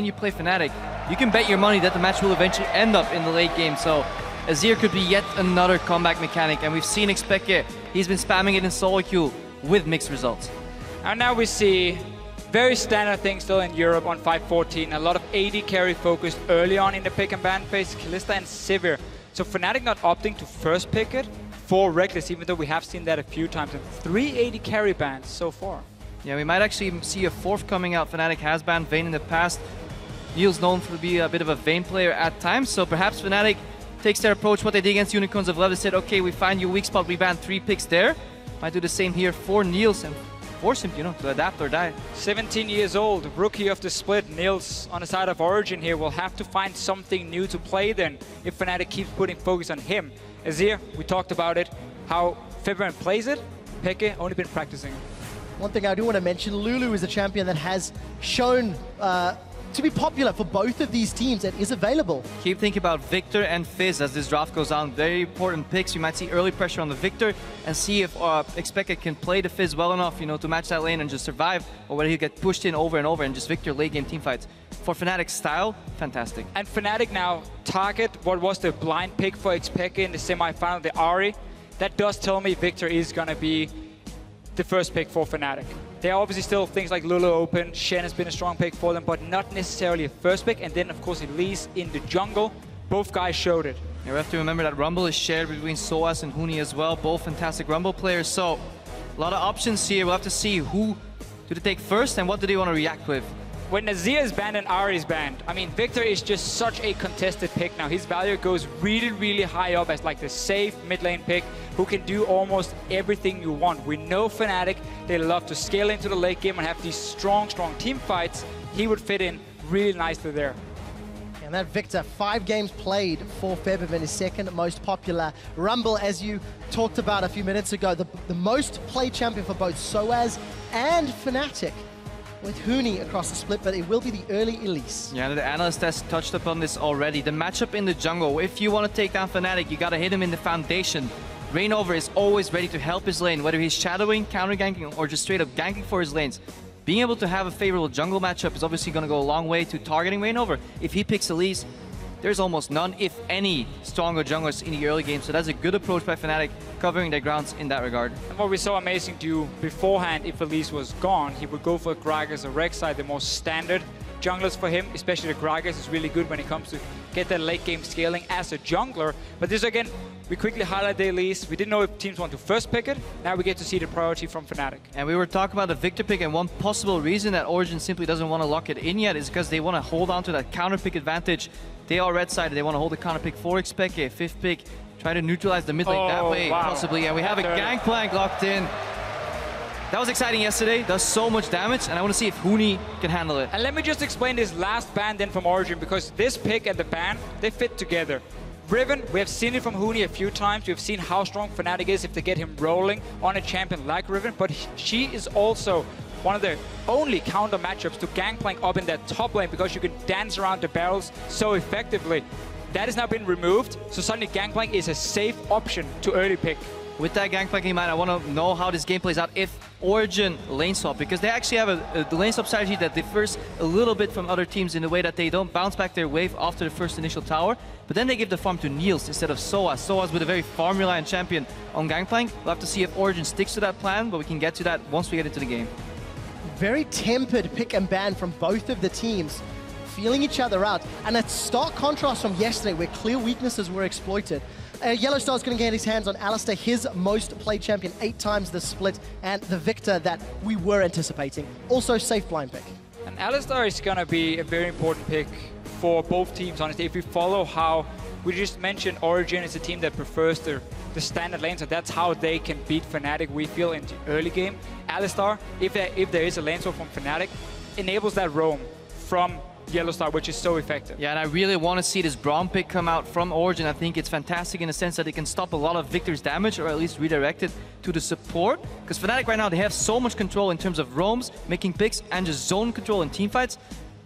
when you play Fnatic, you can bet your money that the match will eventually end up in the late game. So Azir could be yet another comeback mechanic, and we've seen Xpeke, he's been spamming it in solo queue with mixed results. And now we see very standard things still in Europe on 5.14. A lot of AD carry focused early on in the pick and ban phase, Kalista and Sivir. So Fnatic not opting to first pick it for Reckless, even though we have seen that a few times. And 3 AD carry bans so far. Yeah, we might actually see a fourth coming out. Fnatic has banned Vayne in the past. Neil's known to be a bit of a Vayne player at times, so perhaps Fnatic takes their approach, what they did against Unicorns of Love. They said, okay, we find your weak spot, we ban 3 picks there. Might do the same here for Niels and force him, to adapt or die. 17 years old, rookie of the split. Niels on the side of Origen here will have to find something new to play then if Fnatic keeps putting focus on him. Azir, we talked about it, how Fibrin plays it. Peke only been practicing. One thing I do want to mention, Lulu is a champion that has shown to be popular for both of these teams and is available. Keep thinking about Victor and Fizz as this draft goes on. Very important picks. You might see early pressure on the Victor and see if Xpeke can play the Fizz well enough, to match that lane and just survive, or whether he'll get pushed in over and over and just Victor late game teamfights. For Fnatic's style, fantastic. And Fnatic now target what was the blind pick for Xpeke in the semi-final, the Ari. That does tell me Victor is going to be the first pick for Fnatic. There are obviously still things like Lulu open, Shen has been a strong pick for them, but not necessarily a first pick. And then, of course, Elise in the jungle. Both guys showed it. Yeah, we have to remember that Rumble is shared between Soaz and Huni as well. Both fantastic Rumble players. So, a lot of options here. We'll have to see who do they take first and what do they want to react with. When Azir is banned and Ari is banned, I mean, Victor is just such a contested pick now. His value goes really, really high up as like the safe mid lane pick who can do almost everything you want. We know Fnatic, they love to scale into the late game and have these strong team fights. He would fit in really nicely there. And that Victor, 5 games played for Febiven, his second most popular Rumble, as you talked about a few minutes ago. The most played champion for both Soaz and Fnatic, with Huni across the split, but it will be the early Elise. Yeah, the analyst has touched upon this already. The matchup in the jungle, if you want to take down Fnatic, you gotta hit him in the foundation. Reignover is always ready to help his lane, whether he's shadowing, counter-ganking, or just straight up ganking for his lanes. Being able to have a favorable jungle matchup is obviously going to go a long way to targeting Reignover. If he picks Elise, there's almost none, if any, stronger junglers in the early game. So that's a good approach by Fnatic, covering their grounds in that regard. And what we saw Amazing do beforehand, if Elise was gone, he would go for Gragas or Rek'Sai, the most standard junglers for him. Especially the Gragas is really good when it comes to get that late game scaling as a jungler. But this again, we quickly highlight the Elise. We didn't know if teams want to first pick it. Now we get to see the priority from Fnatic. And we were talking about the Victor pick, and one possible reason that Origen simply doesn't want to lock it in yet is because they want to hold on to that counter pick advantage. They are red-sided. They want to hold the counter pick for Xpeke, 5th pick, try to neutralize the mid lane that way, possibly. And we have a Gangplank locked in. That was exciting yesterday, does so much damage, and I want to see if Huni can handle it. And let me just explain this last ban then from Origen, because this pick and the ban, they fit together. Riven, we have seen it from Huni a few times. We've seen how strong Fnatic is if they get him rolling on a champion like Riven, but she is also one of the only counter matchups to Gangplank up in that top lane, because you can dance around the barrels so effectively. That has now been removed, so suddenly Gangplank is a safe option to early pick. With that Gangplank in mind, I want to know how this game plays out if Origen lane swap, because they actually have the lane swap strategy that differs a little bit from other teams in the way that they don't bounce back their wave after the first initial tower, but then they give the farm to Niels instead of Soaz. Soaz with a very farm-reliant champion on Gangplank. We'll have to see if Origen sticks to that plan, but we can get to that once we get into the game. Very tempered pick and ban from both of the teams, feeling each other out. And a stark contrast from yesterday where clear weaknesses were exploited. Yellowstar's going to get his hands on Alistar, his most played champion, 8 times the split, and the Victor that we were anticipating. Also safe blind pick. And Alistar is going to be a very important pick for both teams, honestly. If we follow how we just mentioned, Origen is a team that prefers the standard lanes, and that's how they can beat Fnatic, we feel, in the early game. Alistar, if there is a lane swap from Fnatic, enables that roam from Yellowstar, which is so effective. Yeah, and I really want to see this Braum pick come out from Origen. I think it's fantastic in the sense that it can stop a lot of Victor's damage, or at least redirect it to the support. Because Fnatic right now, they have so much control in terms of roams, making picks, and just zone control in teamfights.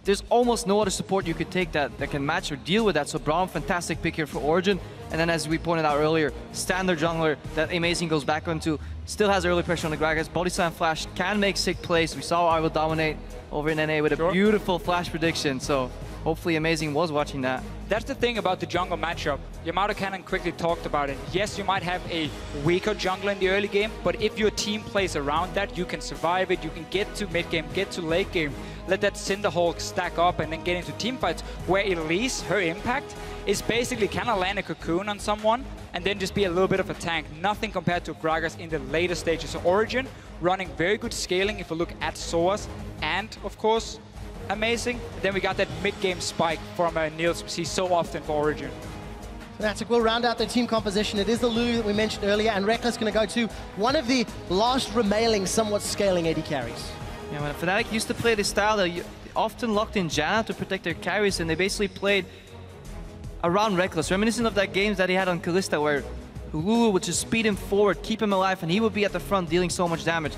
There's almost no other support you could take that can match or deal with that. So Braum, fantastic pick here for Origen. And then, as we pointed out earlier, standard jungler that Amazing goes back onto, still has early pressure on the Gragas. Body Slam Flash can make sick plays. We saw I will dominate. over in NA with a beautiful flash prediction. So hopefully Amazing was watching that. That's the thing about the jungle matchup. Yamato Cannon quickly talked about it. Yes, you might have a weaker jungler in the early game, but if your team plays around that, you can survive it. You can get to mid game, get to late game, let that Cinderhulk stack up and then get into team fights where Elise, her impact, is basically kind of land a cocoon on someone and then just be a little bit of a tank. Nothing compared to Gragas in the later stages. So Origen running very good scaling if you look at Soaz and, of course, Amazing. Then we got that mid-game spike from Niels we see so often for Origen. Fnatic will round out their team composition. It is the Lulu that we mentioned earlier, and Reckless going to go to one of the last remaining somewhat scaling AD carries. Yeah, when Fnatic used to play this style, they often locked in Janna to protect their carries, and they basically played around Reckless, reminiscent of that games that he had on Kalista, where Lulu would just speed him forward, keep him alive, and he would be at the front dealing so much damage.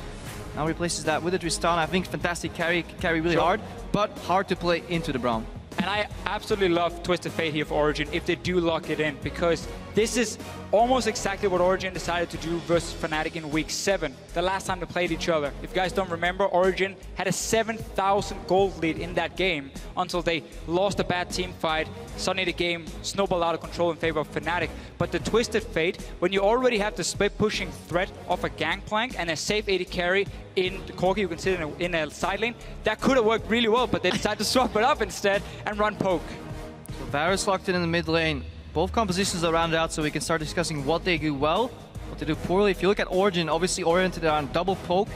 Now replaces that with a Tristana. I think fantastic carry, carry really hard, but hard to play into the Braum. And I absolutely love Twisted Fate here for Origen if they do lock it in, because this is almost exactly what Origen decided to do versus Fnatic in Week 7, the last time they played each other. If you guys don't remember, Origen had a 7,000 gold lead in that game until they lost a bad team fight. Suddenly the game snowballed out of control in favor of Fnatic. But the Twisted Fate, when you already have the split pushing threat of a Gangplank and a safe AD carry in the Corki, you can sit in a side lane, that could have worked really well, but they decided to swap it up instead and run poke. So Varus locked in the mid lane. Both compositions are rounded out so we can start discussing what they do well, what they do poorly. If you look at Origen, obviously oriented around double poke.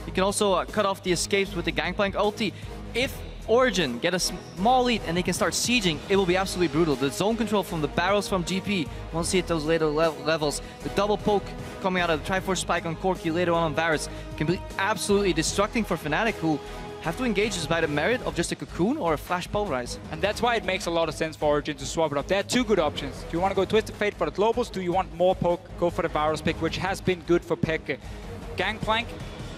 You can also cut off the escapes with the Gangplank ulti. If Origen get a small lead and they can start sieging, it will be absolutely brutal. The zone control from the barrels from GP, we'll see at those later levels. The double poke coming out of the Triforce Spike on Corki later on Varus can be absolutely destructing for Fnatic, who have to engage this by the merit of just a Cocoon or a Flash Pulverize. And that's why it makes a lot of sense for Origen to swap it up. There are two good options. Do you want to go Twisted Fate for the globals? Do you want more poke? Go for the Varus pick, which has been good for Pekka. Gangplank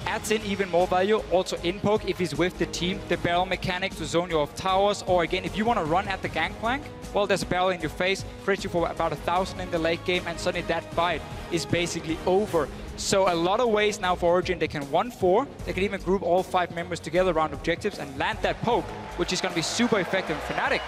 adds in even more value, also in poke if he's with the team. The barrel mechanic to zone you off towers, or again, if you want to run at the Gangplank, well, there's a barrel in your face, crits you for about 1,000 in the late game, and suddenly that fight is basically over. So a lot of ways now for Origen, they can 1-4, they can even group all 5 members together around objectives and land that poke, which is going to be super effective. Fnatic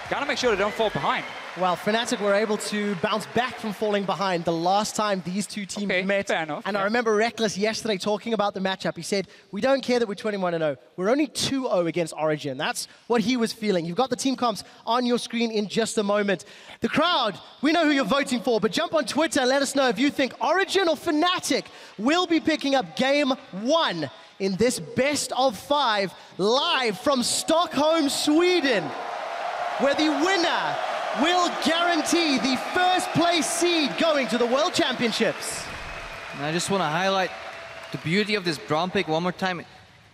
gotta make sure they don't fall behind. Well, Fnatic were able to bounce back from falling behind the last time these two teams met. Fair enough, and I remember Reckless yesterday talking about the matchup. He said, we don't care that we're 21-0. We're only 2-0 against Origen. That's what he was feeling. You've got the team comps on your screen in just a moment. The crowd, we know who you're voting for, but jump on Twitter and let us know if you think Origen or Fnatic will be picking up Game 1 in this best of 5 live from Stockholm, Sweden, where the winner will guarantee the first place seed going to the World Championships. And I just want to highlight the beauty of this Braum pick one more time.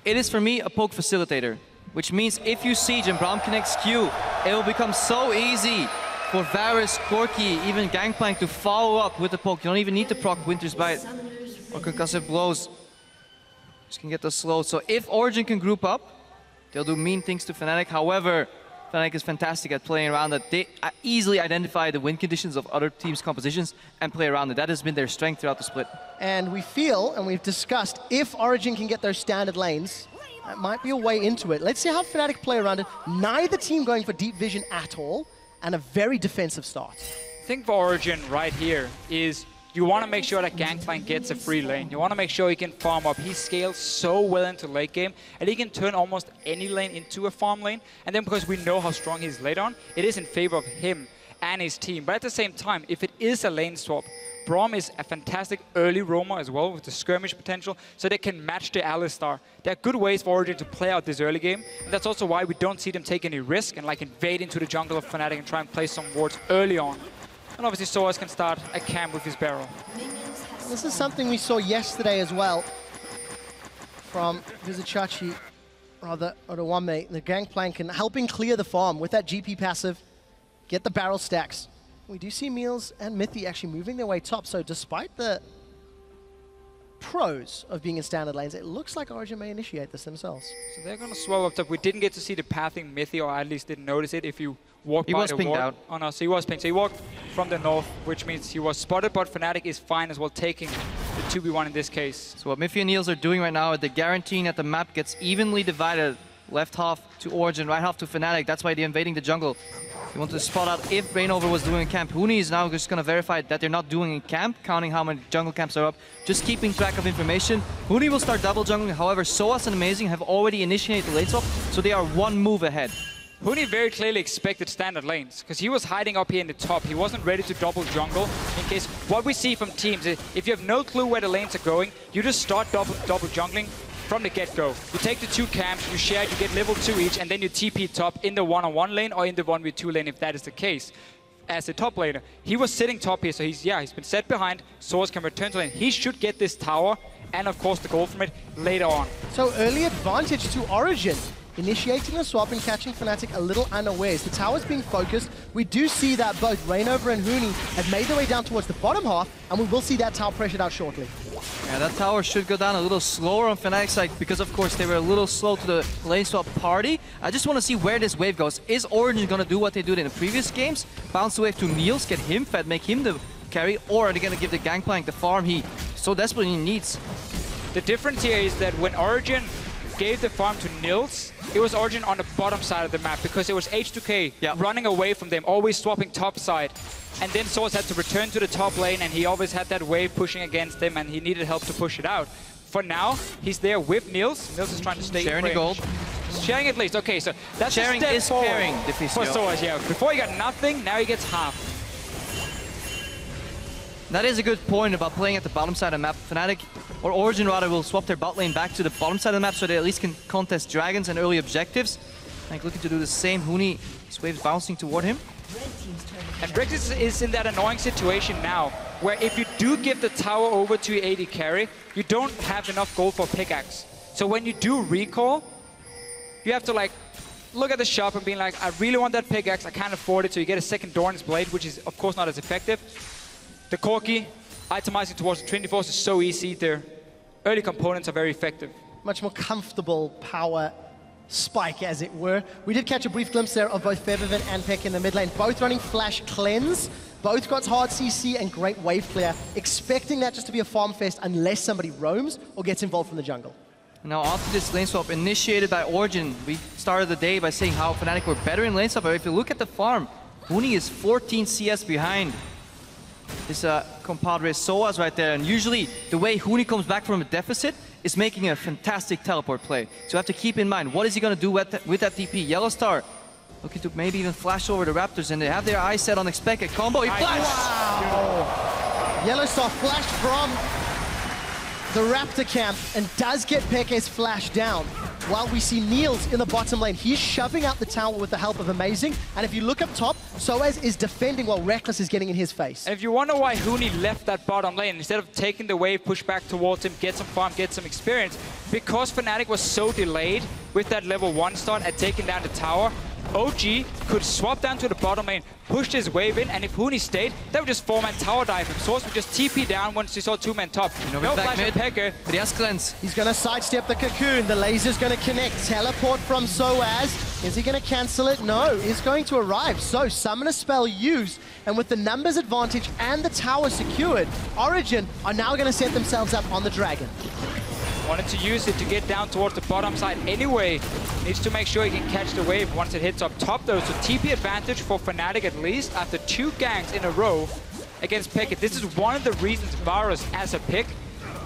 It is, for me, a poke facilitator, which means if you siege and Braum connects Q, it will become so easy for Varus, Corki, even Gangplank to follow up with the poke. You don't even need to proc Winter's Bite or Concussive Blows. Just can get the slow. So if Origen can group up, they'll do mean things to Fnatic. However, Fnatic is fantastic at playing around that. They easily identify the win conditions of other teams' compositions and play around it. That has been their strength throughout the split. And we feel, and we've discussed, if Origen can get those standard lanes, that might be a way into it. Let's see how Fnatic play around it. Neither team going for deep vision at all, and a very defensive start. The thing for Origen right here is you want to make sure that Gangplank gets a free lane. You want to make sure he can farm up. He scales so well into late game, and he can turn almost any lane into a farm lane. And then because we know how strong he's late on, it is in favor of him and his team. But at the same time, if it is a lane swap, Braum is a fantastic early roamer as well with the skirmish potential, so they can match the Alistar. There are good ways for Origen to play out this early game, and that's also why we don't see them take any risk and like invade into the jungle of Fnatic and try and play some wards early on. And obviously Soaz can start a camp with his barrel. This is something we saw yesterday as well from Vizichachi, rather, Odawame, the Gangplank, and helping clear the farm with that GP passive, get the barrel stacks. We do see Meals and Mythy actually moving their way top, so despite the pros of being in standard lanes, it looks like Origen may initiate this themselves. So they're going to swell up top. We didn't get to see the pathing Mythy, or at least didn't notice it if you walked by the ward. He was pinged out. Oh no, so he was pinged. So he walked from the north, which means he was spotted, but Fnatic is fine as well, taking the 2v1 in this case. So what Mythy and Niels are doing right now is they're guaranteeing that the map gets evenly divided Left half to Origen, right half to Fnatic. That's why they're invading the jungle. They want to spot out if Rainover was doing in camp. Huni is now just going to verify that they're not doing in camp, counting how many jungle camps are up, just keeping track of information. Huni will start double jungling. However, SOAS and Amazing have already initiated the lane swap, so they are one move ahead. Huni very clearly expected standard lanes, because he was hiding up here in the top. He wasn't ready to double jungle in case what we see from teams is if you have no clue where the lanes are going, you just start double jungling from the get-go. You take the 2 camps, you share, you get level 2 each, and then you TP top in the 1-on-1 lane or in the 1v2 lane if that is the case. As a top laner, he was sitting top here, so he's been set behind. SOAS can return to lane. He should get this tower and of course the gold from it later on. So early advantage to Origen. Initiating the swap and catching Fnatic a little unawares. The tower's being focused. We do see that both Rainover and Huni have made their way down towards the bottom half, and we will see that tower pressured out shortly. Yeah, that tower should go down a little slower on Fnatic's side because, of course, they were a little slow to the lane swap party. I just want to see where this wave goes. Is Origen going to do what they did in the previous games? Bounce the wave to Niels, get him fed, make him the carry, or are they going to give the Gangplank the farm he so desperately needs? The difference here is that when Origen gave the farm to Niels, it was Origen on the bottom side of the map because it was H2K running away from them, always swapping top side. And then SOAS had to return to the top lane, and he always had that wave pushing against him, and he needed help to push it out. For now, he's there with Niels. Niels is trying to stay sharing the gold. Sharing at least. Okay, so that's sharing a step is forward caring, for SOAS. Yeah, before he got nothing, now he gets half. That is a good point about playing at the bottom side of the map. Fnatic, or Origen rather, will swap their bot lane back to the bottom side of the map so they at least can contest dragons and early objectives. Like looking to do the same. Huni, his wave's bouncing toward him. And Brexit is in that annoying situation now, where if you do give the tower over to AD carry, you don't have enough gold for pickaxe. So when you do recall, you have to like look at the shop and be like, I really want that pickaxe, I can't afford it, so you get a second Doran's blade, which is of course not as effective. The Corki, itemizing towards the 24s is so easy there. Early components are very effective. Much more comfortable power spike, as it were. We did catch a brief glimpse there of both Febiven and Peck in the mid lane, both running Flash Cleanse. Both got hard CC and great wave clear, expecting that just to be a farm fest unless somebody roams or gets involved from the jungle. Now after this lane swap initiated by Origen, we started the day by saying how Fnatic were better in lane swap, but if you look at the farm, Huni is 14 CS behind his compadre SOAS right there, and usually the way Huni comes back from a deficit is making a fantastic teleport play. So you have to keep in mind, what is he going to do with that TP? Yellow Star looking to maybe even flash over the Raptors, and they have their eyes set on expected combo. He flashed! Wow! Yellow Star flashed from the Raptor camp and does get Peke's flash down. While we see Niels in the bottom lane, he's shoving out the tower with the help of Amazing. And if you look up top, SOAS is defending while Reckless is getting in his face. And if you wonder why Huni left that bottom lane, instead of taking the wave, push back towards him, get some farm, get some experience, because Fnatic was so delayed with that level 1 start at taking down the tower, OG could swap down to the bottom lane, pushed his wave in, and if Huni stayed, they would just 4-man tower dive him. SOAS would just TP down once he saw 2-man top. No flash on Pecker. But he has cleanse. He's going to sidestep the cocoon. The laser's going to connect. Teleport from SOAS. Is he going to cancel it? No, it's going to arrive. So, Summoner Spell used, and with the numbers advantage and the tower secured, Origen are now going to set themselves up on the dragon. Wanted to use it to get down towards the bottom side anyway. Needs to make sure he can catch the wave once it hits up top though. So TP advantage for Fnatic at least after 2 ganks in a row against Pickett. This is one of the reasons Varus as a pick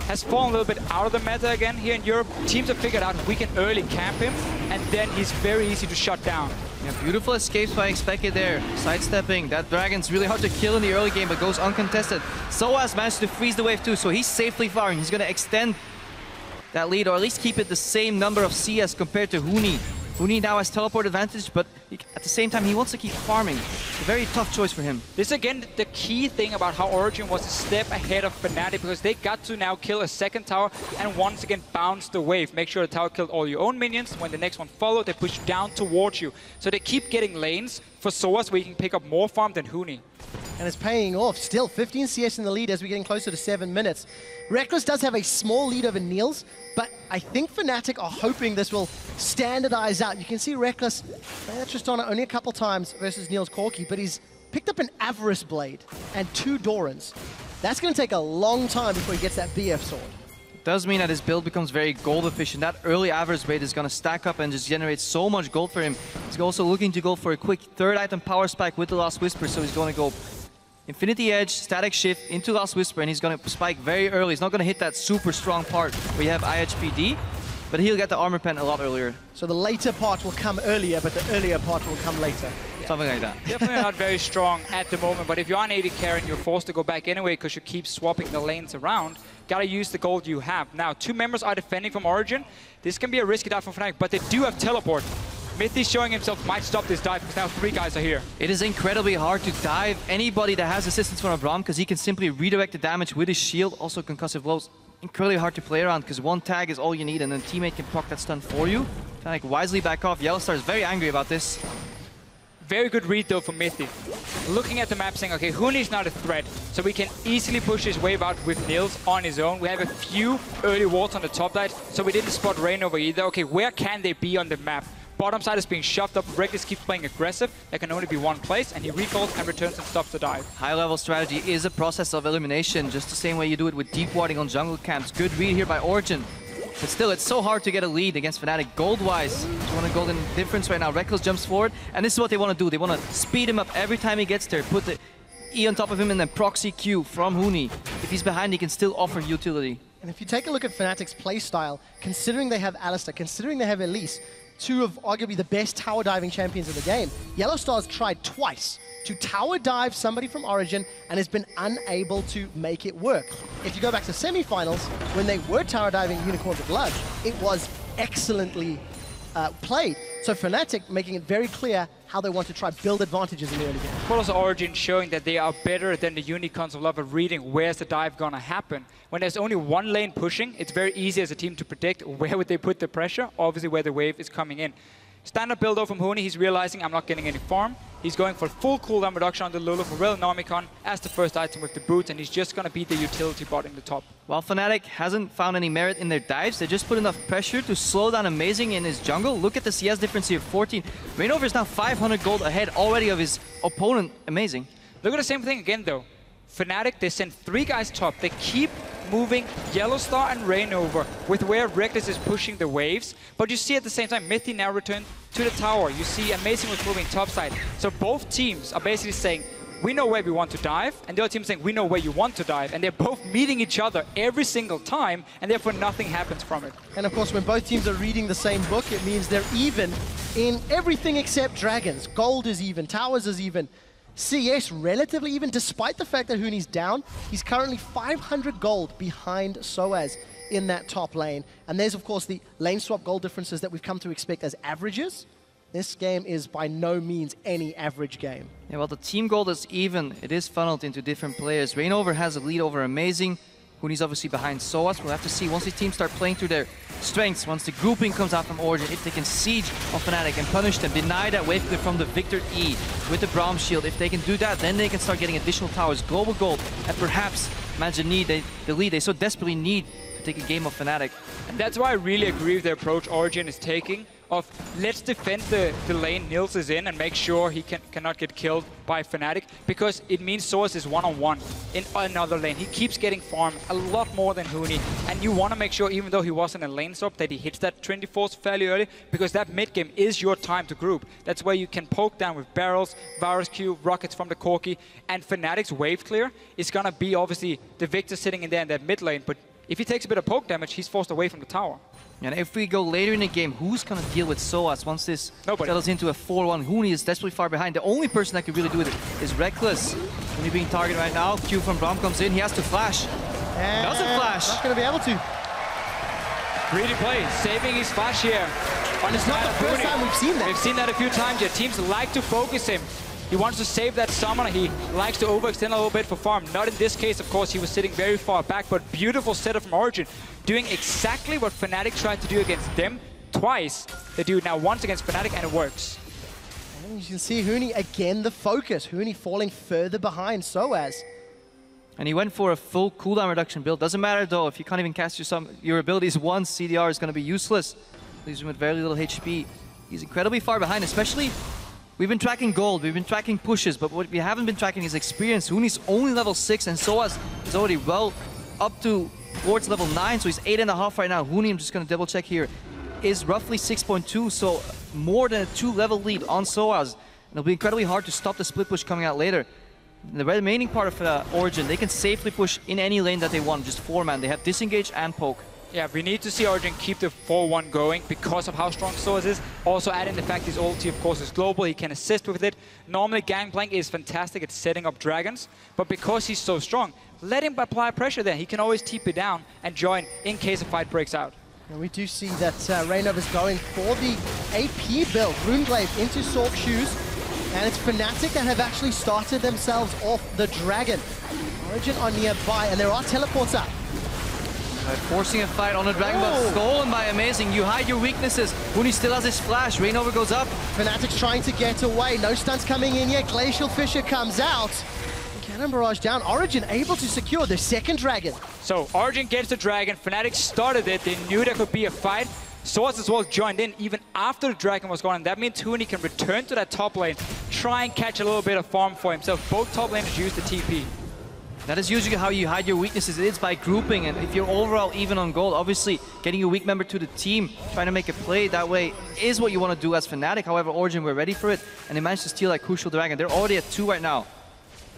has fallen a little bit out of the meta again here in Europe. Teams have figured out we can early camp him, and then he's very easy to shut down. Yeah, beautiful escapes by Expected there. Sidestepping. That dragon's really hard to kill in the early game, but goes uncontested. SOAS managed to freeze the wave too, so he's safely firing. He's going to extend that lead, or at least keep it the same number of CS compared to Huni. Huni now has teleport advantage, but at the same time, he wants to keep farming. It's a very tough choice for him. This, again, the key thing about how Origen was a step ahead of Fnatic, because they got to now kill a second tower and once again bounce the wave. Make sure the tower killed all your own minions. When the next one follows, they push down towards you. So they keep getting lanes for SOAS where you can pick up more farm than Huni. And it's paying off. Still 15 CS in the lead as we're getting closer to 7 minutes. Reckless does have a small lead over Niels, but I think Fnatic are hoping this will standardize out. You can see Reckless just on it only a couple times versus Niels Corki, but he's picked up an Avarice Blade and 2 Dorans. That's going to take a long time before he gets that BF sword. Does mean that his build becomes very gold efficient. That early average rate is going to stack up and just generate so much gold for him. He's also looking to go for a quick third item power spike with the Last Whisper, so he's going to go Infinity Edge, Static Shift into Last Whisper, and he's going to spike very early. He's not going to hit that super strong part where you have IHPD, but he'll get the armor pen a lot earlier. So the later part will come earlier, but the earlier part will come later. Something like that. Definitely not very strong at the moment, but if you're on AD carry and you're forced to go back anyway because you keep swapping the lanes around, gotta use the gold you have. Now, 2 members are defending from Origen. This can be a risky dive from Fnatic, but they do have teleport. Mythy showing himself might stop this dive because now 3 guys are here. It is incredibly hard to dive anybody that has assistance from a Braum because he can simply redirect the damage with his shield, also concussive blows. Incredibly hard to play around because 1 tag is all you need and then teammate can proc that stun for you. Fnatic wisely back off. Yellowstar is very angry about this. Very good read though from Mythy. Looking at the map saying, okay, Huni's not a threat, so we can easily push his wave out with Nils on his own. We have a few early wards on the top side, so we didn't spot Rainover either. Okay, where can they be on the map? Bottom side is being shoved up, Reckless keeps playing aggressive. There can only be 1 place, and he recalls and returns and stops the dive. High-level strategy is a process of elimination, just the same way you do it with deep warding on jungle camps. Good read here by Origen. But still, it's so hard to get a lead against Fnatic gold-wise. Just want a golden difference right now. Reckless jumps forward, and this is what they want to do. They want to speed him up every time he gets there, put the E on top of him, and then proxy Q from Huni. If he's behind, he can still offer utility. And if you take a look at Fnatic's playstyle, considering they have Alistar, considering they have Elise, 2 of arguably the best tower diving champions in the game, Yellowstar's tried twice to tower dive somebody from Origen and has been unable to make it work. If you go back to semifinals, when they were tower diving Unicorns of Blood, it was excellently played. So Fnatic making it very clear how they want to try build advantages in the early game. But also Origen showing that they are better than the Unicorns of Love at reading where's the dive gonna happen. When there's only 1 lane pushing, it's very easy as a team to predict where would they put the pressure, obviously where the wave is coming in. Standard build though from Huni, he's realizing I'm not getting any farm. He's going for full cooldown reduction on the Lulu for Real Nomicon as the first item with the boots, and he's just gonna beat the utility bot in the top. While Fnatic hasn't found any merit in their dives, they just put enough pressure to slow down Amazing in his jungle. Look at the CS difference here, 14. Rainover is now 500 gold ahead already of his opponent, Amazing. Look at the same thing again though. Fnatic, they send 3 guys top. They keep moving Yellowstar and Rainover with where Reckless is pushing the waves. But you see at the same time, Mythy now returned to the tower. You see Amazing was moving topside. So both teams are basically saying, we know where we want to dive, and the other team saying, we know where you want to dive. And they're both meeting each other every single time, and therefore nothing happens from it. And of course, when both teams are reading the same book, it means they're even in everything except dragons. Gold is even, towers is even. CS relatively even, despite the fact that Huni's down. He's currently 500 gold behind Soaz in that top lane. And there's, of course, the lane swap gold differences that we've come to expect as averages. This game is by no means any average game. Yeah, well, the team gold is even. It is funneled into different players. Rainover has a lead over Amazing. Huni's obviously behind Soaz. We'll have to see once the teams start playing through their strengths, once the grouping comes out from Origen, if they can siege on Fnatic and punish them, deny that wave clear from the Victor E with the Braum shield. If they can do that, then they can start getting additional towers, global gold, and perhaps manage the lead they so desperately need to take a game of Fnatic. And that's why I really agree with the approach Origen is taking of let's defend the lane Nils is in and make sure he cannot get killed by Fnatic, because it means Soaz is one-on-one in another lane. He keeps getting farmed a lot more than Huni, and you want to make sure, even though he wasn't a lane swap, that he hits that 24th fairly early, because that mid-game is your time to group. That's where you can poke down with barrels, Virus Q, rockets from the Corki, and Fnatic's wave clear is going to be obviously the Victor sitting in there in that mid lane, but if he takes a bit of poke damage, he's forced away from the tower. And if we go later in the game, who's going to deal with Soaz once this settles into a 4-1? Huni is desperately far behind. The only person that could really do it is Reckless. Huni being targeted right now. Q from Braum comes in. He has to flash. And doesn't flash. Not going to be able to. Greedy play, saving his flash here. It's not the first time we've seen that. We've seen that a few times. Yeah, teams like to focus him. He wants to save that summoner. He likes to overextend a little bit for farm. Not in this case, of course. He was sitting very far back, but beautiful setup from Origen, doing exactly what Fnatic tried to do against them twice. They do it now once against Fnatic, and it works. And you can see Huni again, the focus. Huni falling further behind Soaz. And he went for a full cooldown reduction build. Doesn't matter though, if you can't even cast your abilities once, CDR is going to be useless. Leaves him with very little HP. He's incredibly far behind, especially. We've been tracking gold, we've been tracking pushes, but what we haven't been tracking is experience. Huni's only level 6, and Soaz is already well up to towards level 9, so he's 8.5 right now. Huni, I'm just going to double check here, is roughly 6.2, so more than a 2-level lead on SOAS. And it'll be incredibly hard to stop the split push coming out later. In the remaining part of Origen, they can safely push in any lane that they want, just 4-man. They have disengage and poke. Yeah, we need to see Origen keep the 4-1 going because of how strong SOAS is. Also add in the fact his ulti, of course, is global. He can assist with it. Normally, Gangplank is fantastic at setting up dragons, but because he's so strong, let him apply pressure there. He can always TP down and join in case a fight breaks out. And we do see that Reynov is going for the AP build. Runeglaive into Sork Shoes. And it's Fnatic that have actually started themselves off the dragon. Origen are nearby, and there are teleports up. Forcing a fight on the dragon, but stolen by Amazing. You hide your weaknesses. Huni still has his flash. Rainover goes up. Fnatic's trying to get away. No stunts coming in yet. Glacial Fissure comes out. Cannon Barrage down. Origen able to secure the second dragon. So Origen gets the dragon. Fnatic started it. They knew there could be a fight. Swords as well joined in even after the dragon was gone. And that means Huni can return to that top lane, try and catch a little bit of farm for himself. Both top laners use the TP. That is usually how you hide your weaknesses. It is by grouping, and if you're overall even on gold, obviously getting a weak member to the team, trying to make a play that way is what you want to do as Fnatic. However, Origen were ready for it, and they managed to steal that crucial dragon. They're already at 2 right now.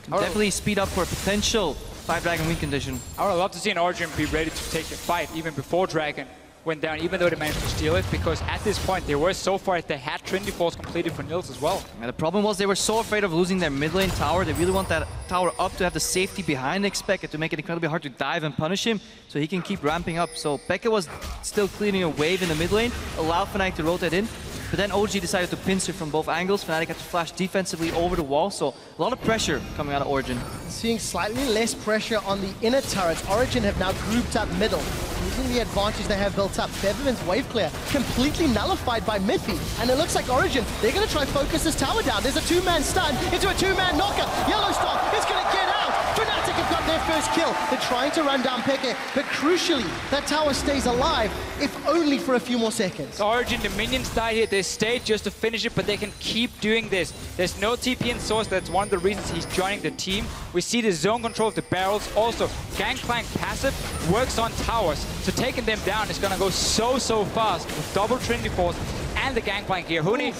Can definitely speed up for a potential 5-dragon win condition. I would love to see an Origen be ready to take the fight even before dragon went down, even though they managed to steal it, because at this point they were so far they had Trinity Force completed for Nils as well. And the problem was they were so afraid of losing their mid lane tower. They really want that tower up to have the safety behind Expected to make it incredibly hard to dive and punish him, so he can keep ramping up. So Pekka was still clearing a wave in the mid lane, allowed Fnatic to rotate in, but then OG decided to pincer from both angles. Fnatic had to flash defensively over the wall, so a lot of pressure coming out of Origen. Seeing slightly less pressure on the inner turrets, Origen have now grouped up middle. Using the advantage they have built up, Featherman's wave clear completely nullified by Miffy, and it looks like Origen, they're going to try focus this tower down. There's a 2-man stun into a 2-man knocker. Yellowstar is going to get out. Fnatic have got their first kill. They're trying to run down Pekka, but crucially, that tower stays alive, if only for a few more seconds. Origen, the minions died here. They stayed just to finish it, but they can keep doing this. There's no TP in Source. That's one of the reasons he's joining the team. We see the zone control of the barrels. Also, Gangplank passive works on towers. So taking them down is going to go so fast with double Trinity Force and the Gangplank here. Huni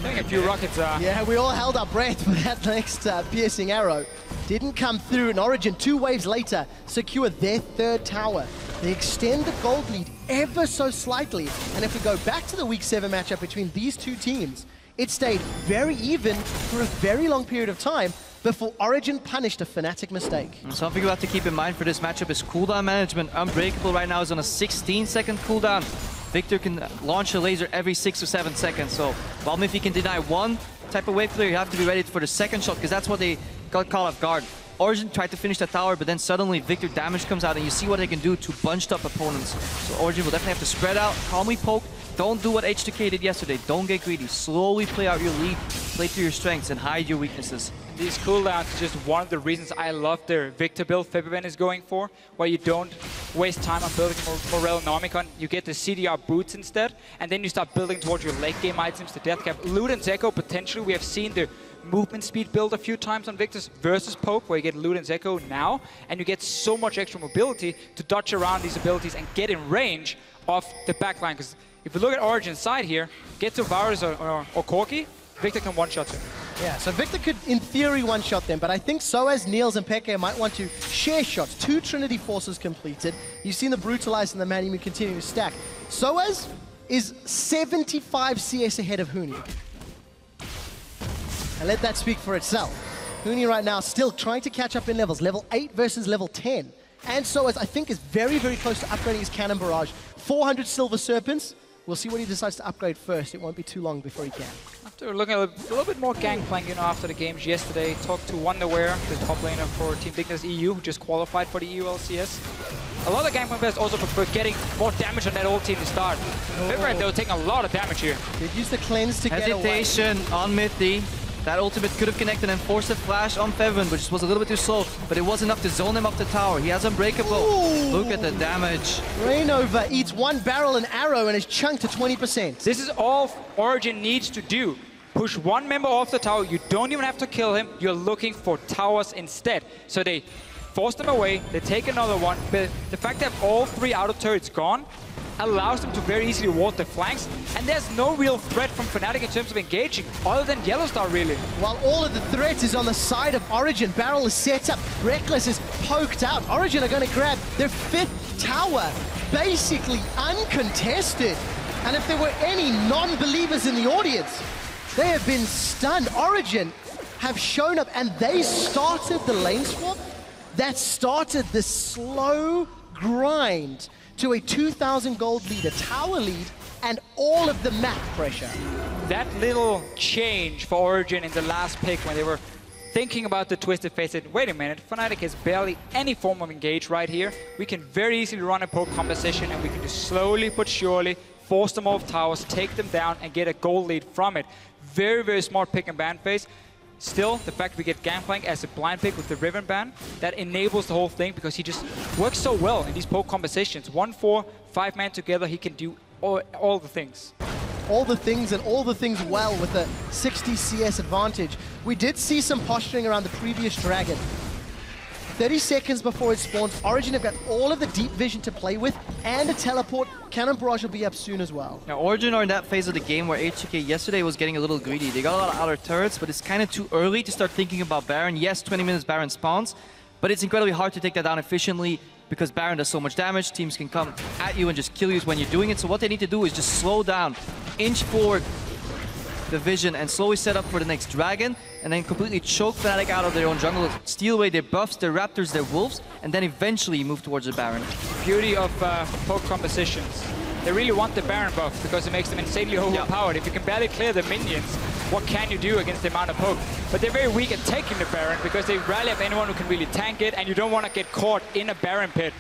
doing a few rockets. Yeah, we all held our breath for that next piercing arrow. Didn't come through, and Origen, 2 waves later, secure their 3rd tower. They extend the gold lead ever so slightly. And if we go back to the Week 7 matchup between these two teams, it stayed very even for a very long period of time before Origen punished a Fnatic mistake. And something you have to keep in mind for this matchup is cooldown management. Unbreakable right now is on a 16-second cooldown. Victor can launch a laser every 6 or 7 seconds. So while Miffy can deny one type of wave clear, you have to be ready for the second shot, because that's what they got caught off guard. Origen tried to finish that tower, but then suddenly Victor damage comes out, and you see what they can do to bunched up opponents. So Origen will definitely have to spread out, calmly poke. Don't do what H2K did yesterday. Don't get greedy. Slowly play out your lead, play to your strengths, and hide your weaknesses. These cooldowns is just one of the reasons I love the Victor build Febiven is going for, where you don't waste time on building Morel and Omicron. You get the CDR boots instead, and then you start building towards your late game items, the death cap. Loot and Zeko, potentially, we have seen the movement speed build a few times on Victor's versus Poke, where you get Loot and Zeko now, and you get so much extra mobility to dodge around these abilities and get in range of the backline. Because if you look at Origen's side here, get to Varus or Corki, Victor can one-shot him. Yeah, so Victor could, in theory, one-shot them, but I think Soaz, Niels, and Pekka might want to share shots. 2 Trinity Forces completed. You've seen the Brutalize and the Manny continue to stack. Soaz is 75 CS ahead of Huni. And let that speak for itself. Huni right now still trying to catch up in levels. Level 8 versus level 10. And Soaz, I think, is very, very close to upgrading his Cannon Barrage. 400 Silver Serpents. We'll see what he decides to upgrade first. It won't be too long before he can. After looking at a little bit more Gangplank, after the games yesterday, talked to Wonderware, the top laner for Team Dignitas EU, who just qualified for the EU LCS. A lot of Gangplank players also prefer getting more damage on that old team to start. Febiven, though, taking a lot of damage here. They've used the cleanse to get away. Hesitation on Mithy. That ultimate could have connected and forced a flash on Febiven, but just was a little bit too slow. But it was enough to zone him off the tower. He has Unbreakable. Ooh. Look at the damage. Rainover eats 1 barrel and arrow and is chunked to 20%. This is all Origen needs to do. Push 1 member off the tower. You don't even have to kill him. You're looking for towers instead. So they force them away, they take another one, but the fact that all 3 outer turrets gone allows them to very easily ward the flanks, and there's no real threat from Fnatic in terms of engaging, other than Yellowstar really. While all of the threat is on the side of Origen, Barrel is set up, Reckless is poked out. Origen are going to grab their 5th tower, basically uncontested. And if there were any non-believers in the audience, they have been stunned. Origen have shown up, and they started the lane swap that started the slow grind to a 2,000 gold lead, a tower lead, and all of the map pressure. That little change for Origen in the last pick when they were thinking about the Twisted Fate, said, wait a minute, Fnatic has barely any form of engage right here. We can very easily run a poke composition, and we can just slowly but surely force them off towers, take them down, and get a gold lead from it. Very, very smart pick and ban phase. Still, the fact we get Gangplank as a blind pick with the Riven ban, that enables the whole thing because he just works so well in these poke compositions. 1-4, 5-man together, he can do all the things. All the things and all the things well with a 60 CS advantage. We did see some posturing around the previous Dragon. 30 seconds before it spawns, Origen have got all of the deep vision to play with and a teleport. Cannon Barrage will be up soon as well. Now, Origen are in that phase of the game where HTK yesterday was getting a little greedy. They got a lot of outer turrets, but it's kind of too early to start thinking about Baron. Yes, 20 minutes Baron spawns, but it's incredibly hard to take that down efficiently because Baron does so much damage. Teams can come at you and just kill you when you're doing it. So what they need to do is just slow down, inch forward the vision, and slowly set up for the next Dragon, and then completely choke Fnatic out of their own jungle, steal away their buffs, their raptors, their wolves, and then eventually move towards the Baron. Beauty of poke compositions. They really want the Baron buff because it makes them insanely overpowered. If you can barely clear the minions, what can you do against the amount of poke? But they're very weak at taking the Baron because they rarely have anyone who can really tank it, and you don't want to get caught in a Baron pit.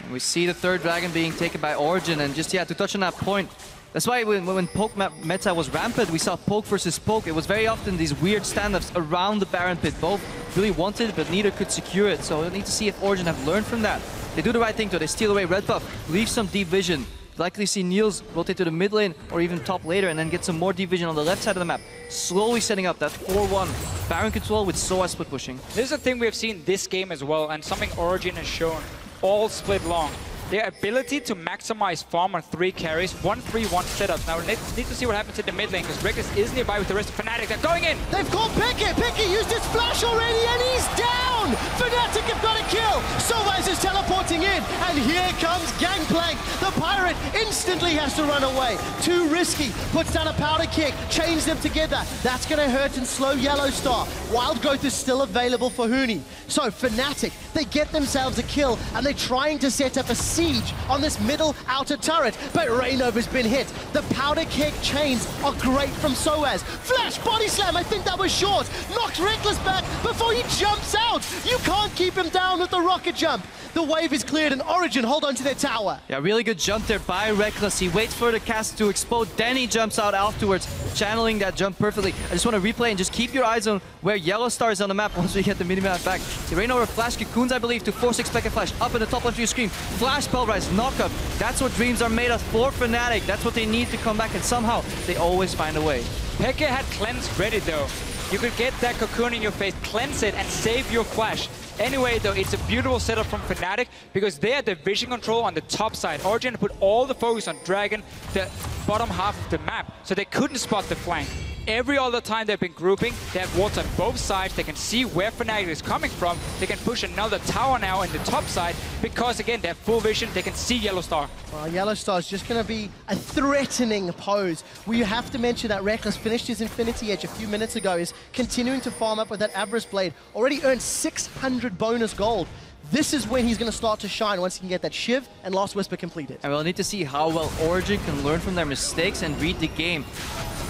And we see the 3rd Dragon being taken by Origen, and just, to touch on that point, that's why when poke meta was rampant, we saw poke versus poke. It was very often these weird standoffs around the Baron pit. Both really wanted it, but neither could secure it. So we need to see if Origen have learned from that. They do the right thing though. They steal away red buff, leave some deep vision. Likely see Niels rotate to the mid lane or even top later, and then get some more deep vision on the left side of the map. Slowly setting up that 4-1 Baron control with SOAS split pushing. This is a thing we have seen this game as well, and something Origen has shown all split long. Their ability to maximize farm on 3 carries, 1-3-1 setups. Now, let's need to see what happens in the mid lane, because Reckless is nearby with the rest of Fnatic. They're going in! They've caught Picky! Picky used his flash already, and he's down! Fnatic have got a kill! Soaz is teleporting in, and here comes Gangplank. The Pirate instantly has to run away. Too risky. Puts down a powder kick, chains them together. That's going to hurt and slow Yellowstar. Wild Growth is still available for Huni. So, Fnatic, they get themselves a kill, and they're trying to set up a siege on this middle outer turret, but Reignover's been hit. The powder keg chains are great from Soaz. Flash body slam, I think that was short. Knocks Reckless back before he jumps out. You can't keep him down with the rocket jump. The wave is cleared and Origen hold on to their tower. Yeah, really good jump there by Reckless. He waits for the cast to explode, then he jumps out afterwards, channeling that jump perfectly. I just want to replay and just keep your eyes on where Yellowstar is on the map once we get the mini-map back. The Reignover flash cocoons, I believe, to force expected flash up in the top left of your screen. Flash spell rise, knock up. That's what dreams are made of for Fnatic. That's what they need to come back, and somehow they always find a way. Peke had cleanse ready though. You could get that cocoon in your face, cleanse it, and save your flash. Anyway, though, it's a beautiful setup from Fnatic because they had the vision control on the top side. Origen put all the focus on Dragon, the bottom half of the map, so they couldn't spot the flank. Every other time they've been grouping, they have wards on both sides. They can see where Fnatic is coming from. They can push another tower now in the top side because, again, they have full vision. They can see Yellowstar. Well, Yellowstar is just going to be a threatening pose. We have to mention that Reckless finished his Infinity Edge a few minutes ago, is continuing to farm up with that Avarice Blade. Already earned 600 bonus gold. This is when he's going to start to shine once he can get that Shiv and Last Whisper completed. And we'll need to see how well Origen can learn from their mistakes and read the game.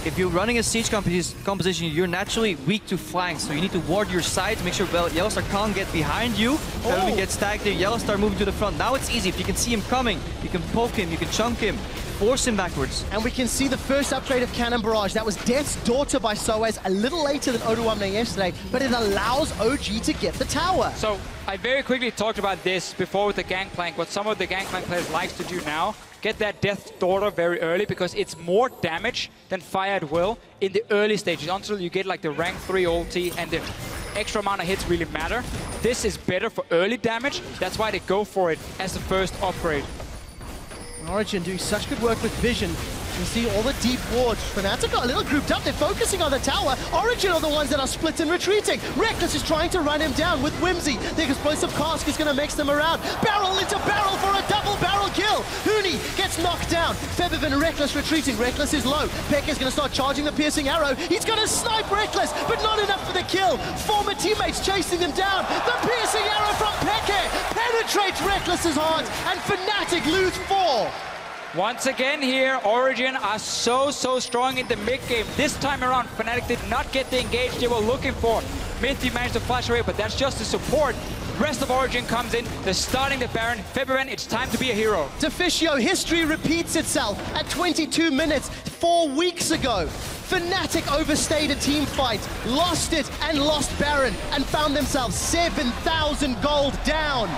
If you're running a siege composition, you're naturally weak to flanks, so you need to ward your side to make sure Yellowstar can't get behind you. Then we get stacked there, Yellowstar moving to the front. Now it's easy. If you can see him coming, you can poke him, you can chunk him, force him backwards. And we can see the first upgrade of Cannon Barrage. That was Death's Daughter by Soaz, a little later than Oduamne yesterday, but it allows OG to get the tower. So I very quickly talked about this before with the Gangplank, what some of the Gangplank players likes to do now. Get that Death's Daughter very early because it's more damage than Fire at Will in the early stages until you get like the rank 3 ulti and the extra amount of hits really matter. this is better for early damage. That's why they go for it as the first upgrade. Origen doing such good work with vision. You see all the deep wards. Fnatic are a little grouped up. They're focusing on the tower. Origen are the ones that are split and retreating. Rekkles is trying to run him down with Whimsy. The explosive cask is going to mix them around. Barrel into barrel for a double barrel kill. Huni gets knocked down. Febiven and Rekkles retreating. Rekkles is low. Peke is going to start charging the piercing arrow. He's going to snipe Rekkles, but not enough for the kill. Former teammates chasing them down. The piercing arrow from Peke penetrates Rekkles' heart, and Fnatic lose 4. Once again here, Origen are so strong in the mid-game. This time around, Fnatic did not get the engage they were looking for. Mithy managed to flash away, but that's just the support. The rest of Origen comes in, they're starting the Baron. Febiven, it's time to be a hero. Deficio, history repeats itself at 22 minutes 4 weeks ago. Fnatic overstayed a team fight, lost it and lost Baron, and found themselves 7,000 gold down.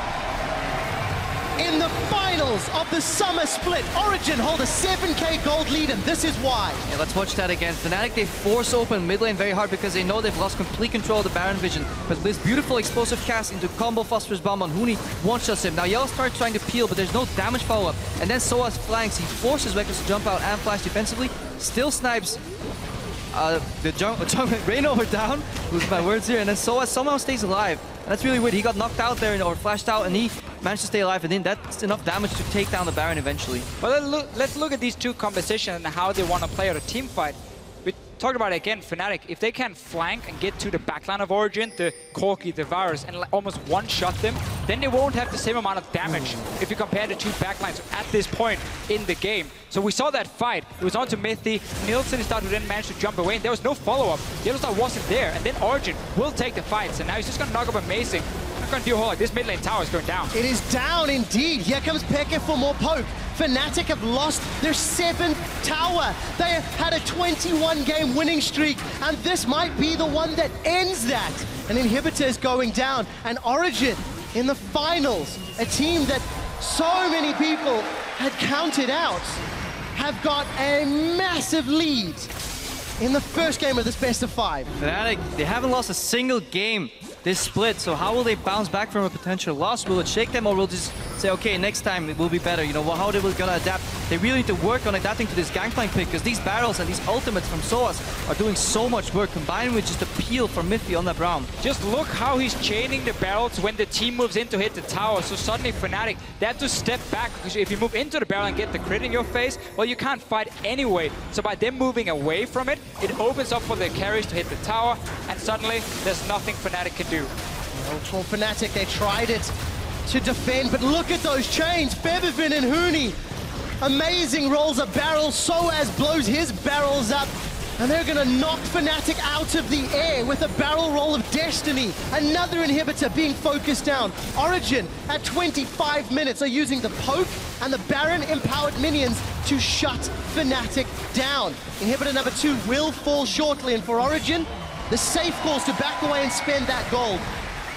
In the finals of the summer split, Origen hold a 7k gold lead, and this is why. Yeah, let's watch that again. Fnatic, they force open mid lane very hard because they know they've lost complete control of the Baron vision. But this beautiful explosive cast into combo Phosphorus Bomb on Huni one-shots him. Now Yellow starts trying to peel, but there's no damage follow-up. And then Soa's flanks. He forces Rekkles to jump out and flash defensively. Still snipes the rain over down, lose my words here, and then Soa somehow stays alive. And that's really weird. He got knocked out there or flashed out, and he managed to stay alive, and then that's enough damage to take down the Baron eventually. Well, let's look at these two compositions and how they want to play out a team fight. We talked about it again, Fnatic, if they can flank and get to the backline of Origen, the Corki, the Varus, and almost one-shot them, then they won't have the same amount of damage if you compare the two backlines at this point in the game. So we saw that fight. It was on to Mithy. Nielsen started to then manage to jump away, and there was no follow-up. Yellowstar wasn't there, and then Origen will take the fight. So now he's just going to knock up Amazing. Not going to do a whole lot. This mid lane tower is going down. It is down indeed. Here comes Peke for more poke. Fnatic have lost their 7th tower. They had a 21-game winning streak, and this might be the one that ends that. An inhibitor is going down, and Origen in the finals, a team that so many people had counted out, have got a massive lead in the first game of this best of 5. Fnatic, they haven't lost a single game this split, so how will they bounce back from a potential loss? Will it shake them, or will just say, okay, next time it will be better? You know, how they will gonna adapt? They really need to work on adapting to this gangplank pick, because these barrels and these ultimates from Soas are doing so much work, combined with just a peel from Mithy on that round. Just look how he's chaining the barrels when the team moves in to hit the tower. So suddenly Fnatic, they have to step back, because if you move into the barrel and get the crit in your face, well, you can't fight anyway. So by them moving away from it, it opens up for the carries to hit the tower, and suddenly there's nothing Fnatic can do. Well, for Fnatic, they tried it to defend, but look at those chains. Febiven and Huni. Amazing rolls a barrel. Soaz blows his barrels up, and they're going to knock Fnatic out of the air with a barrel roll of destiny. Another inhibitor being focused down. Origen at 25 minutes are using the poke and the Baron empowered minions to shut Fnatic down. Inhibitor number 2 will fall shortly, and for Origen, the safe calls to back away and spend that gold.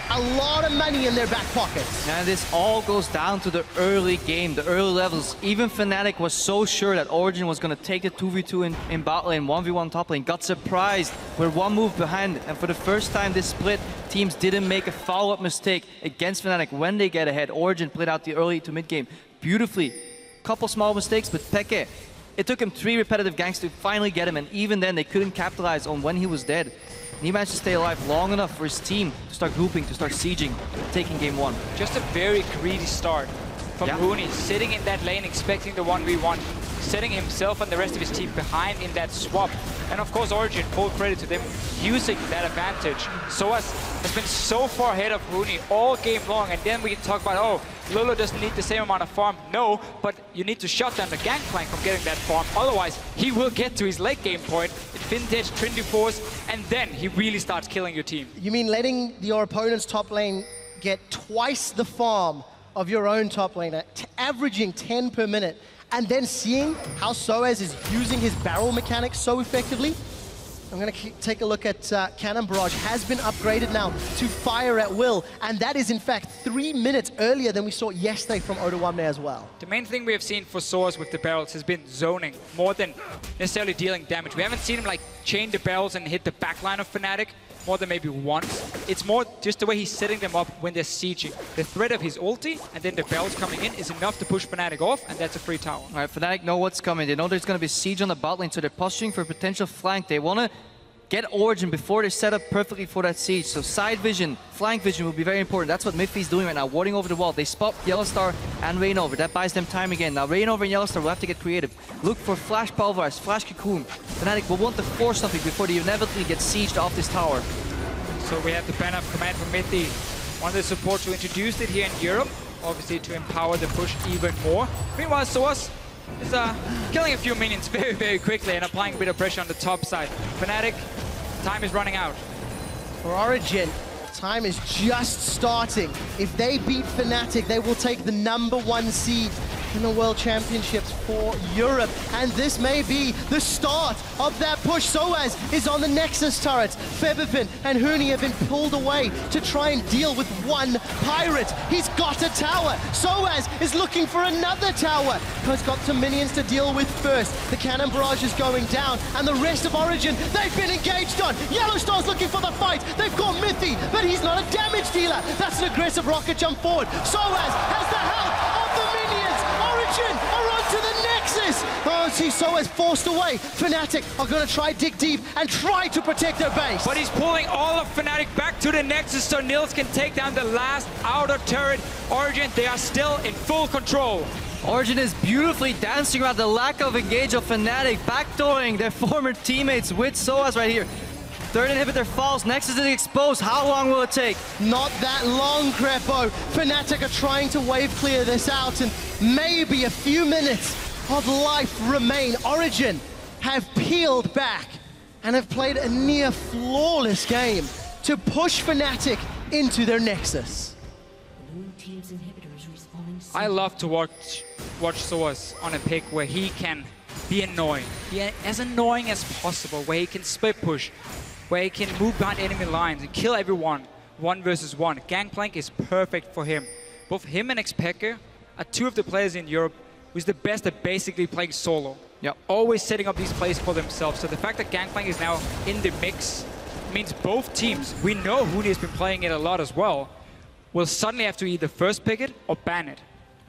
A lot of money in their back pockets. And this all goes down to the early game, the early levels. Even Fnatic was so sure that Origen was going to take the 2v2 in bot lane, 1v1 top lane. Got surprised. We're one move behind. And for the first time this split, teams didn't make a follow-up mistake against Fnatic when they get ahead. Origen played out the early to mid game beautifully. Couple small mistakes, but Peke, it took him 3 repetitive ganks to finally get him. And even then, they couldn't capitalize on when he was dead. And he managed to stay alive long enough for his team to start grouping, to start sieging, taking game 1. Just a very greedy start from Huni, sitting in that lane expecting the 1v1, setting himself and the rest of his team behind in that swap. And of course Origen, full credit to them, using that advantage. Soaz has been so far ahead of Huni all game long, and then we can talk about, oh, Lolo doesn't need the same amount of farm. No, but you need to shut down the gangplank from getting that farm. Otherwise, he will get to his late game point, vintage, Trinity Force, and then he really starts killing your team. You mean letting your opponent's top lane get twice the farm of your own top laner, averaging 10 per minute, and then seeing how Soaz is using his barrel mechanics so effectively? I'm going to take a look at Cannon Barrage. Has been upgraded now to fire at will, and that is in fact 3 minutes earlier than we saw yesterday from Odoamne as well. The main thing we have seen for Soaz with the barrels has been zoning more than necessarily dealing damage. We haven't seen him like chain the barrels and hit the backline of Fnatic more than maybe once. It's more just the way he's setting them up when they're sieging. The threat of his ulti and then the barrels coming in is enough to push Fnatic off, and that's a free tower. All right, Fnatic know what's coming. They know there's going to be siege on the bot lane, so they're posturing for a potential flank. They want to get Origen before they're set up perfectly for that siege. So side vision, flank vision will be very important. That's what Miffy's doing right now, warding over the wall. They spot Yellowstar and Rainover. That buys them time again. Now Rainover and Yellowstar will have to get creative. Look for Flash Pulverize, Flash Cocoon. Fnatic will want to force something before they inevitably get sieged off this tower. So we have the banner of command from Miffy. One of the supports who introduced it here in Europe, obviously to empower the push even more. Meanwhile, Soaz is killing a few minions very, very quickly and applying a bit of pressure on the top side. Fnatic, time is running out. For Origen, time is just starting. If they beat Fnatic, they will take the #1 seed in the World Championships for Europe. And this may be the start of that push. Soaz is on the Nexus turret. Febiven and Huni have been pulled away to try and deal with one pirate. He's got a tower. Soaz is looking for another tower. He's got some minions to deal with first. The cannon barrage is going down, and the rest of Origen, they've been engaged on. Yellowstar's looking for the fight. They've got Miffy, but he's not a damage dealer. That's an aggressive rocket jump forward. Soaz has the help of the minions. Origen are onto the Nexus. Oh, see, Soaz forced away. Fnatic are going to try dig deep and try to protect their base. But he's pulling all of Fnatic back to the Nexus so Nils can take down the last outer turret. Origen, they are still in full control. Origen is beautifully dancing around the lack of engage of Fnatic, backdooring their former teammates with Soaz right here. Third inhibitor falls, Nexus is exposed. How long will it take? Not that long, Crepo. Fnatic are trying to wave clear this out, and maybe a few minutes of life remain. Origen have peeled back and have played a near flawless game to push Fnatic into their Nexus. I love to watch Soaz on a pick where he can be annoying. As annoying as possible, where he can split push, where he can move behind enemy lines and kill everyone 1 versus 1. Gangplank is perfect for him. Both him and Xpeke are two of the players in Europe who's the best at basically playing solo. Yep. Always setting up these plays for themselves. So the fact that Gangplank is now in the mix means both teams, we know Huni has been playing it a lot as well, will suddenly have to either first pick it or ban it.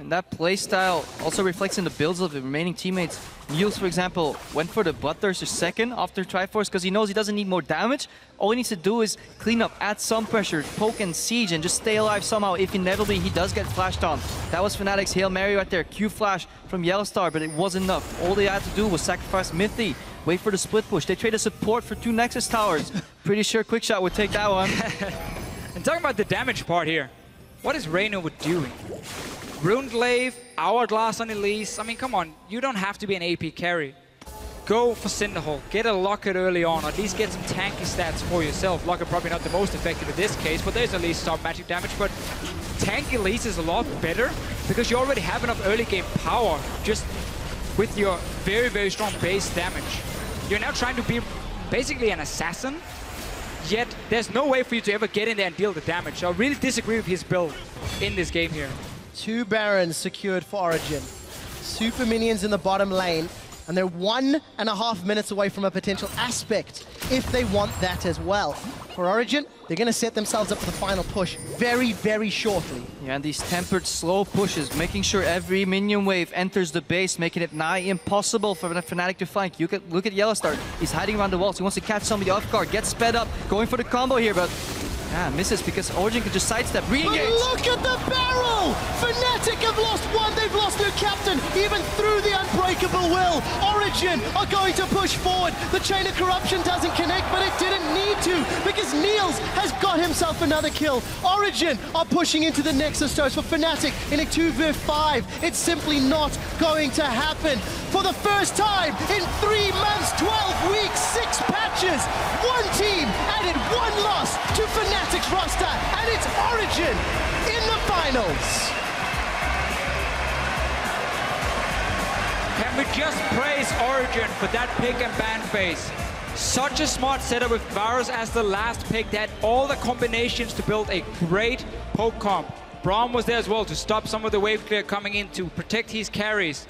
And that playstyle also reflects in the builds of the remaining teammates. Niels, for example, went for the Bloodthirster second after Triforce because he knows he doesn't need more damage. All he needs to do is clean up, add some pressure, poke and siege, and just stay alive somehow if inevitably he does get flashed on. That was Fnatic's Hail Mary right there. Q flash from Yellowstar, but it wasn't enough. All they had to do was sacrifice Mithy, wait for the split push. They traded support for 2 Nexus towers. Pretty sure Quickshot would take that one. And talking about the damage part here, what is Rainover doing? Ruined Glaive, Hourglass on Elise. I mean, come on, you don't have to be an AP carry. Go for Cinderhole, get a Locket early on, or at least get some tanky stats for yourself. Locket probably not the most effective in this case, but there's at least some magic damage. But tank Elise is a lot better because you already have enough early game power just with your very, very strong base damage. You're now trying to be basically an assassin, yet there's no way for you to ever get in there and deal the damage. So I really disagree with his build in this game here. 2 Barons secured for Origen. Super minions in the bottom lane, and they're 1.5 minutes away from a potential aspect if they want that as well. For Origen, they're going to set themselves up for the final push very, very shortly. Yeah, and these tempered slow pushes, making sure every minion wave enters the base, making it nigh impossible for Fnatic to flank. You can look at Yellowstar. He's hiding around the walls. He wants to catch somebody off guard, get sped up, going for the combo here, but yeah, misses because Origen can just sidestep, re-engage. But look at the barrel! Fnatic have lost one, they've lost their captain, even through the unbreakable will. Origen are going to push forward. The Chain of Corruption doesn't connect, but it didn't need to because Niels has got himself another kill. Origen are pushing into the Nexus Toast for Fnatic in a 2v5. It's simply not going to happen. For the first time in 3 months, 12 weeks, 6 patches, one team added 1 loss to Fnatic's roster, and it's Origen in the finals. Can we just praise Origen for that pick and ban phase? Such a smart setup with Varus as the last pick. They had all the combinations to build a great poke comp. Braum was there as well to stop some of the wave clear coming in, to protect his carries.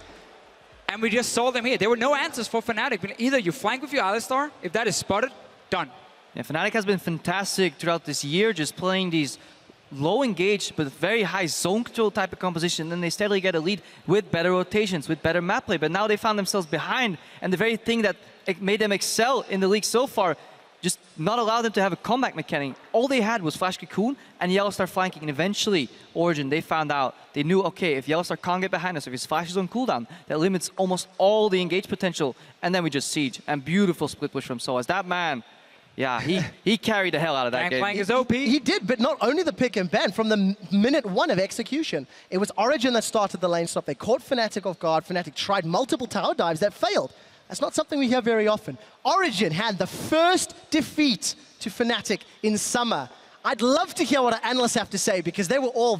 And we just saw them here. There were no answers for Fnatic. Either you flank with your Alistar, if that is spotted, done. Yeah, Fnatic has been fantastic throughout this year, just playing these low engaged but very high zone control type of composition. Then they steadily get a lead with better rotations, with better map play. But now they found themselves behind, and the very thing that made them excel in the league so far just not allow them to have a comeback mechanic. All they had was Flash Cocoon and Yellowstar flanking, and eventually Origen, they found out, they knew, okay, if Yellowstar can't get behind us, if his Flash is on cooldown, that limits almost all the engage potential, and then we just siege. And beautiful split push from Soaz. That man, yeah, he carried the hell out of that game. Flank is OP. He did, but not only the pick and ban, from the minute 1 of execution, it was Origen that started the lane stop. They caught Fnatic off guard. Fnatic tried multiple tower dives that failed. That's not something we hear very often. Origen had the first defeat to Fnatic in summer. I'd love to hear what our analysts have to say, because they were all